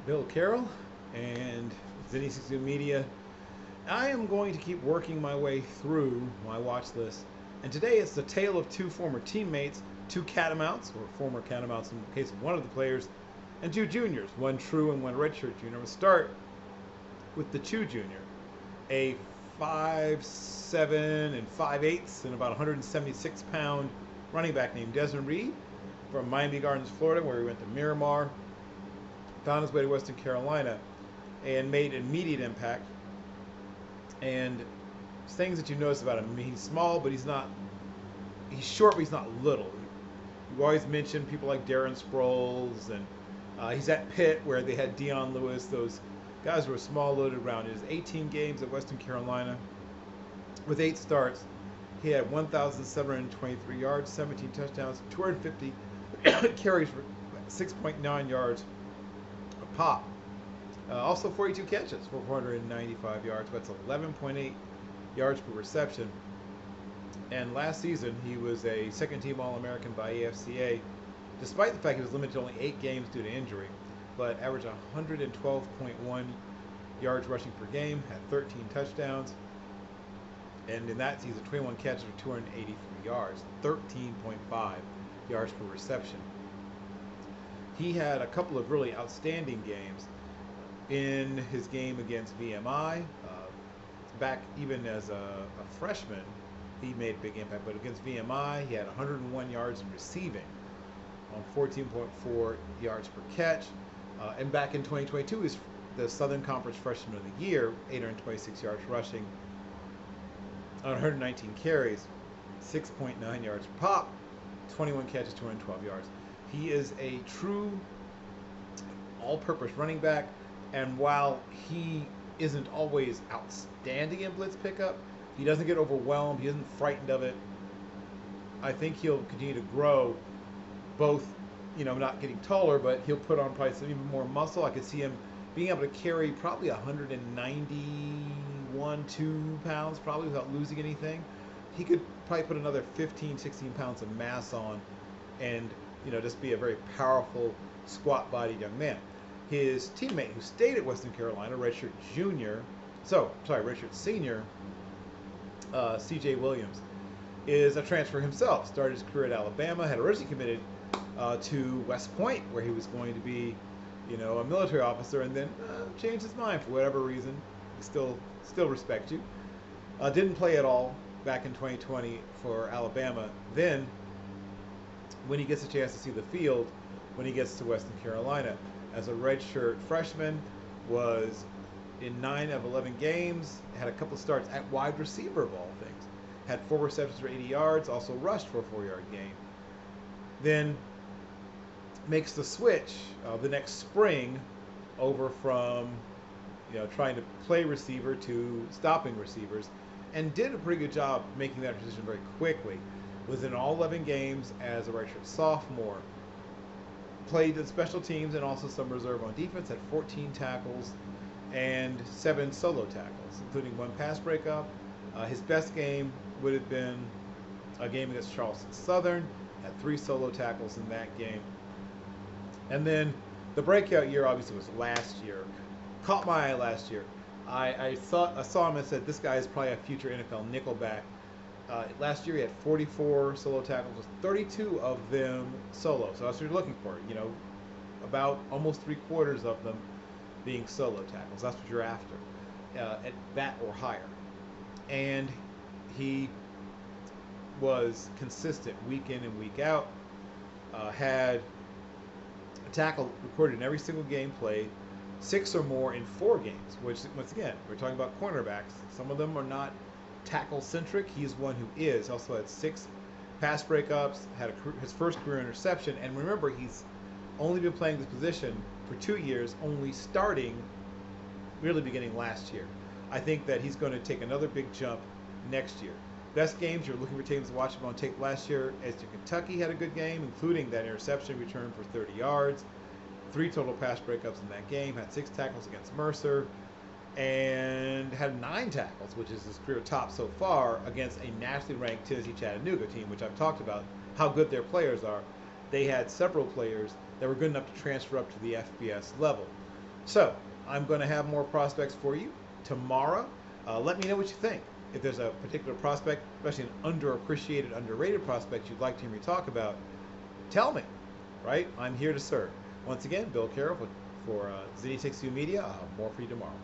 Bill Carroll and Pitt&CB Media. I am going to keep working my way through my watch list. And today it's the tale of two former teammates, two catamounts, or former catamounts in the case of one of the players, and two juniors, one true and one redshirt junior. We'll start with the true junior, a 5'7" and 5/8" and about 176-pound running back named Desmond Reid from Miami Gardens, Florida, where he went to Miramar, found his way to Western Carolina, and made an immediate impact. And things that you notice about him, I mean, he's small, but he's short, but he's not little. You always mention people like Darren Sproles, and he's at Pitt, where they had Dion Lewis. Those guys were small, loaded rounders. 18 games at Western Carolina with 8 starts. He had 1,723 yards, 17 touchdowns, 250 carries for 6.9 yards a pop. Also 42 catches for 495 yards. That's 11.8 yards per reception. And last season, he was a second-team All-American by AFCA, despite the fact he was limited to only 8 games due to injury, but averaged 112.1 yards rushing per game, had 13 touchdowns, and in that season, 21 catches for 283 yards, 13.5 yards per reception. He had a couple of really outstanding games in his game against VMI. Back even as a freshman, he made a big impact, but against VMI, he had 101 yards in receiving on 14.4 yards per catch. And back in 2022, he's the Southern Conference Freshman of the Year, 826 yards rushing on 119 carries, 6.9 yards per pop, 21 catches, 212 yards. He is a true all-purpose running back, and while he isn't always outstanding in blitz pickup, he doesn't get overwhelmed, he isn't frightened of it. I think he'll continue to grow, both, not getting taller, but he'll put on probably some even more muscle. I could see him being able to carry probably 191-2 pounds, probably without losing anything. He could probably put another 15-16 pounds of mass on and, just be a very powerful, squat-bodied young man. His teammate who stayed at Western Carolina, redshirt senior, C.J. Williams, is a transfer himself. Started his career at Alabama, had originally committed to West Point, where he was going to be, a military officer, and then changed his mind for whatever reason. We still respect you. Didn't play at all back in 2020 for Alabama. Then, when he gets a chance to see the field, when he gets to Western Carolina, as a redshirt freshman, was in 9 of 11 games, had a couple starts at wide receiver of all things, had 4 receptions for 80 yards, also rushed for a 4-yard gain. Then makes the switch the next spring over from trying to play receiver to stopping receivers, and did a pretty good job making that transition very quickly. Was in all 11 games as a redshirt sophomore. Played in special teams and also some reserve on defense, had 14 tackles and 7 solo tackles, including 1 pass breakup. His best game would have been a game against Charleston Southern, had 3 solo tackles in that game. And then the breakout year obviously was last year. Caught my eye last year. I saw him and said, this guy is probably a future NFL nickelback. Last year he had 44 solo tackles, with 32 of them solo. So that's what you're looking for, about almost 3/4 of them being solo tackles. That's what you're after, at that or higher. And he was consistent week in and week out. Had a tackle recorded in every single game played, 6 or more in 4 games, which, once again, we're talking about cornerbacks. Some of them are not tackle-centric. He's one who is. Also had 6 pass breakups, had his first career interception, and remember, he's only been playing this position for 2 years, only starting really beginning last year. I think that he's going to take another big jump next year. Best games, you're looking for teams to watch him on tape last year. As to Kentucky had a good game, including that interception return for 30 yards. 3 total pass breakups in that game, had 6 tackles against Mercer, and had 9 tackles, which is his career top so far, against a nationally ranked Tennessee Chattanooga team, which I've talked about how good their players are. They had several players that were good enough to transfer up to the FBS level. So I'm going to have more prospects for you tomorrow. Let me know what you think. If there's a particular prospect, especially an underappreciated, underrated prospect you'd like to hear me talk about, tell me, right? I'm here to serve. Once again, Bill Carroll for Zinni Takes Two Media. I'll have more for you tomorrow.